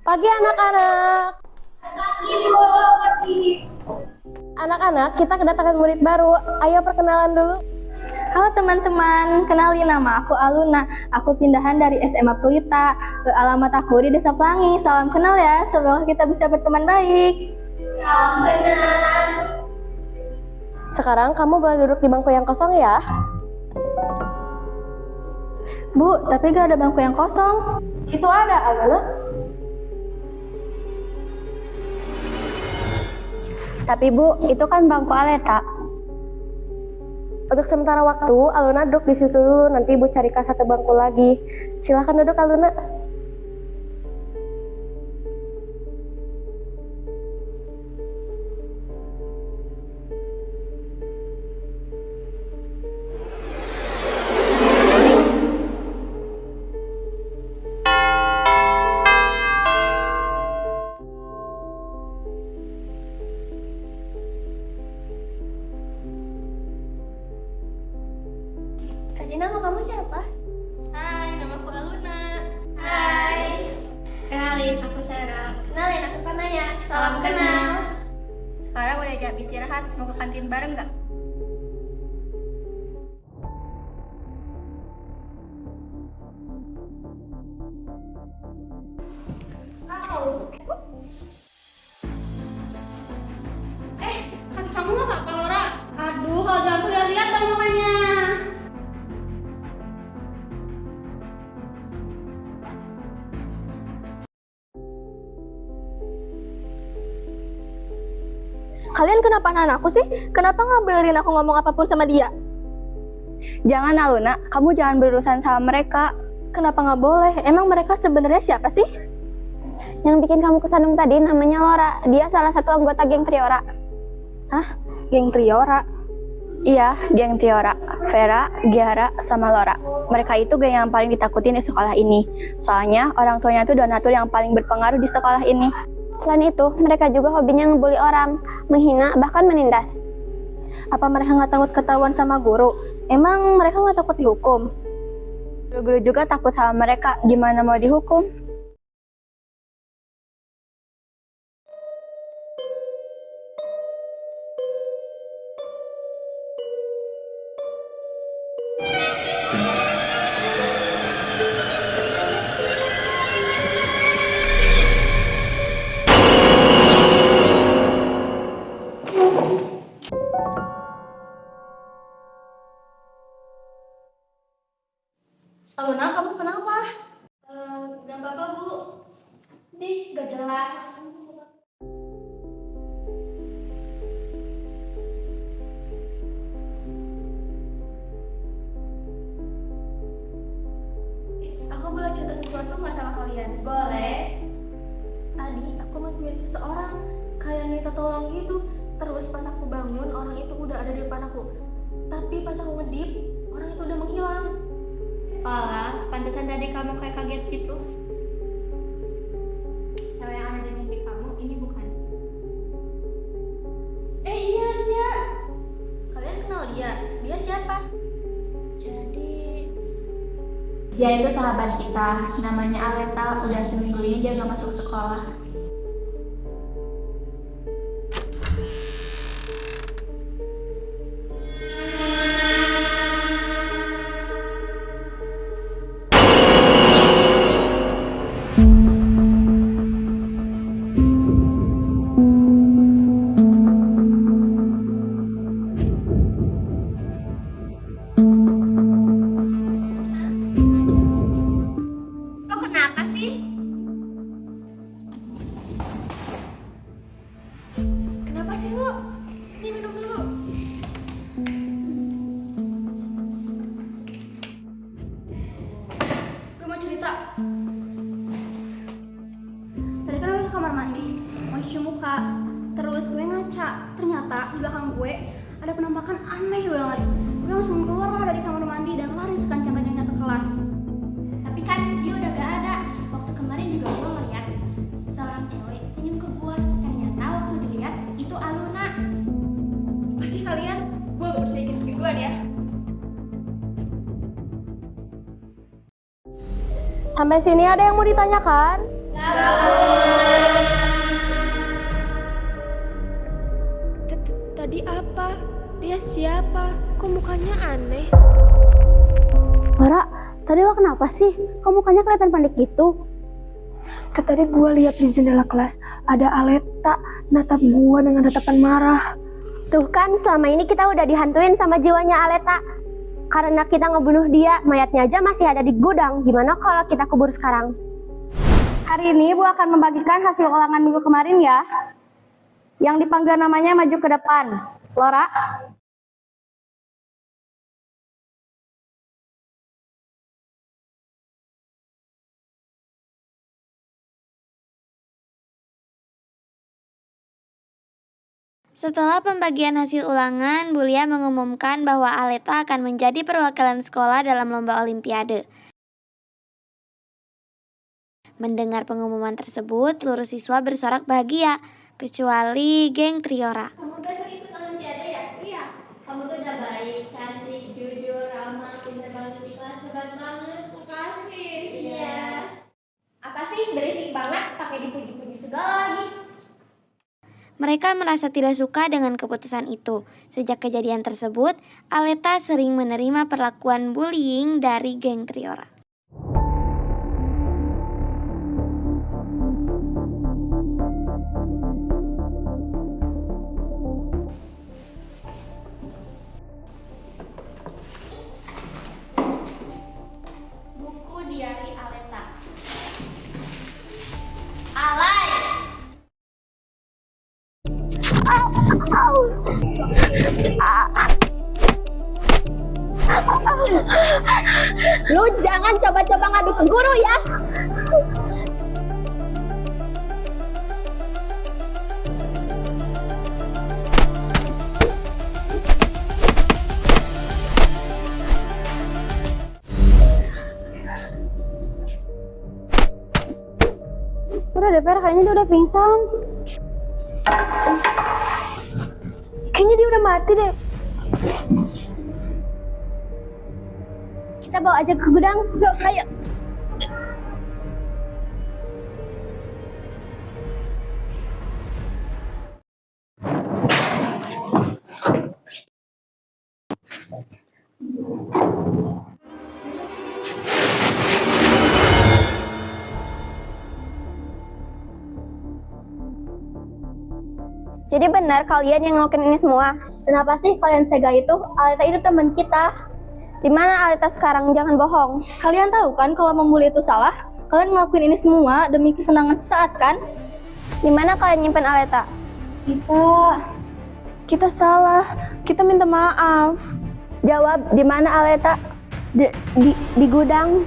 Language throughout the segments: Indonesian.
Pagi anak-anak. Anak-anak, kita kedatangan murid baru. Ayo perkenalan dulu. Halo teman-teman, kenalin nama aku Aluna. Aku pindahan dari SMA Pelita. Alamat aku di Desa Pelangi. Salam kenal ya, semoga kita bisa berteman baik. Salam kenal. Sekarang kamu boleh duduk di bangku yang kosong ya. Bu, tapi gak ada bangku yang kosong. Itu ada, Aluna. Tapi Bu, itu kan bangku Aleta. Untuk sementara waktu, Aluna duduk di situ dulu. Nanti Ibu carikan satu bangku lagi. Silahkan duduk, Aluna. Tadi nama kamu siapa? Hai, nama aku Aluna. Hai. Kenalin, aku Sarah. Kenalin, aku Kanaya. Salam kenal. Sekarang udah jam istirahat, mau ke kantin bareng nggak? Kaki kamu nggak apa-apa, Lora? Aduh, kalau jalan tuh lihat dong mukanya. Kalian kenapa nahan aku sih? Kenapa nggak biarin aku ngomong apapun sama dia? Jangan Aluna, kamu jangan berurusan sama mereka. Kenapa nggak boleh? Emang mereka sebenarnya siapa sih? Yang bikin kamu kesandung tadi namanya Lora. Dia salah satu anggota geng Triora. Hah? Geng Triora? Iya, geng Triora. Vera, Giara, sama Lora. Mereka itu geng yang paling ditakutin di sekolah ini. Soalnya orang tuanya tuh donatur yang paling berpengaruh di sekolah ini. Selain itu, mereka juga hobinya ngebully orang, menghina, bahkan menindas. Apa mereka nggak takut ketahuan sama guru? Emang mereka nggak takut dihukum? Guru-guru juga takut sama mereka. Gimana mau dihukum? Aluna, kamu kenapa? Gak apa-apa, Bu. Dih, gak jelas. Aku boleh cerita sesuatu nggak sama kalian? Boleh. Tadi aku mimpiin seseorang kayak minta tolong gitu. Terus pas aku bangun, orang itu udah ada di depan aku. Tapi pas aku ngedip, orang itu udah menghilang. Alah, pantesan tadi kamu kayak kaget gitu. Cewek yang ada di mimpi kamu ini bukan? Iya dia. Kalian kenal dia? Dia siapa? Jadi Dia itu sahabat kita, namanya Aleta. Udah seminggu ini dia gak masuk sekolah. lo kenapa sih? Kenapa sih lo? Ini minum dulu. Gue mau cerita. Tadi kan gue ke kamar mandi, mau cuci muka. Terus gue ngaca, ternyata di belakang gue ada penampakan aneh banget. Gue langsung keluar lah dari kamar mandi dan lari sekencang-kencangnya ke kelas. Tapi kan dia udah gak ada. Waktu kemarin juga gue ngeliat seorang cewek senyum ke gue. Ternyata waktu dilihat itu Aluna. Pasti kalian, gue gak bisa ikut begituan ya. Sampai sini ada yang mau ditanyakan? Gak Tadi apa? Dia siapa? Kok mukanya aneh? Lora, tadi lo kenapa sih? Kok mukanya kelihatan panik gitu? Tadi gue lihat di jendela kelas ada Aleta natap gue dengan tatapan marah. Tuh kan, selama ini kita udah dihantuin sama jiwanya Aleta. Karena kita ngebunuh dia, mayatnya aja masih ada di gudang. Gimana kalau kita kubur sekarang? Hari ini Bu akan membagikan hasil ulangan minggu kemarin ya. Yang dipanggil namanya maju ke depan. Lora. Setelah pembagian hasil ulangan, Bu Lia mengumumkan bahwa Aleta akan menjadi perwakilan sekolah dalam lomba olimpiade. Mendengar pengumuman tersebut, seluruh siswa bersorak bahagia, kecuali geng Triora. Kamu besok ikut olimpiade ya? Iya. Kamu tuh udah baik, cantik, jujur, ramah, pintar banget di kelas, hebat banget. Makasih. Iya. Apa sih berisik banget, pakai dipuji-puji segala lagi. Mereka merasa tidak suka dengan keputusan itu. Sejak kejadian tersebut, Aleta sering menerima perlakuan bullying dari geng Triora. Buku diari Aleta. Alay! Lu jangan coba-coba ngadu ke guru ya. Udah deh, Per, kayaknya dia udah pingsan. Kayaknya dia udah mati deh. Kita bawa aja ke gudang. Yuk, ayo. Jadi benar kalian yang ngelakuin ini semua? Kenapa sih kalian tega itu? Aleta itu teman kita. Di mana Aleta sekarang? Jangan bohong. Kalian tahu kan kalau membuli itu salah? Kalian ngelakuin ini semua demi kesenangan sesaat kan? Di mana kalian nyimpen Aleta? Kita salah, kita minta maaf. Jawab, di mana Aleta? Di gudang.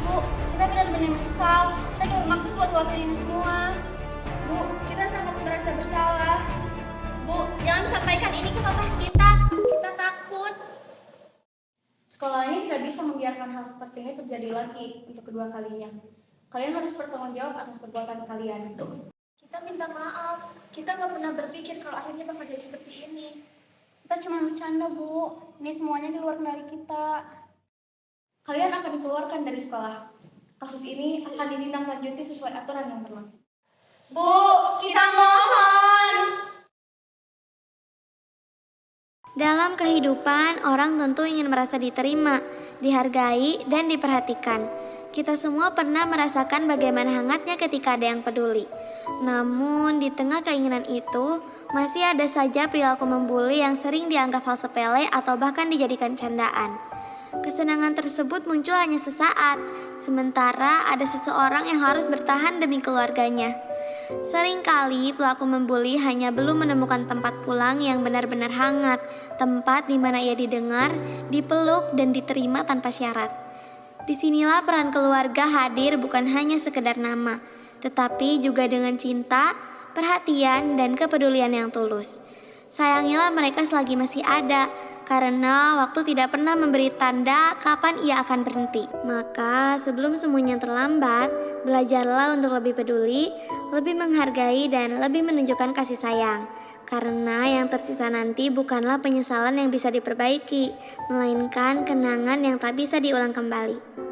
Bu, kita benar-benar menyesal. Saya gak bermaksud buat ngelakuin ini semua. Bu, kita sangat merasa bersalah. Bu, jangan sampaikan ini ke papa kita. Kita takut. Sekolah ini tidak bisa membiarkan hal seperti ini terjadi lagi untuk kedua kalinya. Kalian harus bertanggung jawab atas perbuatan kalian. Kita minta maaf. Kita gak pernah berpikir kalau akhirnya bakal jadi seperti ini. Kita cuma bercanda, Bu. Ini semuanya di luar kendali kita. Kalian akan dikeluarkan dari sekolah. Kasus ini akan ditindaklanjuti sesuai aturan yang berlaku. Bu, kita mohon. Dalam kehidupan, orang tentu ingin merasa diterima, dihargai, dan diperhatikan. Kita semua pernah merasakan bagaimana hangatnya ketika ada yang peduli. Namun, di tengah keinginan itu, masih ada saja perilaku membuli yang sering dianggap hal sepele atau bahkan dijadikan candaan. Kesenangan tersebut muncul hanya sesaat, sementara ada seseorang yang harus bertahan demi keluarganya. Seringkali pelaku membuli hanya belum menemukan tempat pulang yang benar-benar hangat, tempat di mana ia didengar, dipeluk, dan diterima tanpa syarat. Disinilah peran keluarga hadir bukan hanya sekedar nama, tetapi juga dengan cinta, perhatian, dan kepedulian yang tulus. Sayangilah mereka selagi masih ada, karena waktu tidak pernah memberi tanda kapan ia akan berhenti. Maka sebelum semuanya terlambat, belajarlah untuk lebih peduli, lebih menghargai, dan lebih menunjukkan kasih sayang. Karena yang tersisa nanti bukanlah penyesalan yang bisa diperbaiki, melainkan kenangan yang tak bisa diulang kembali.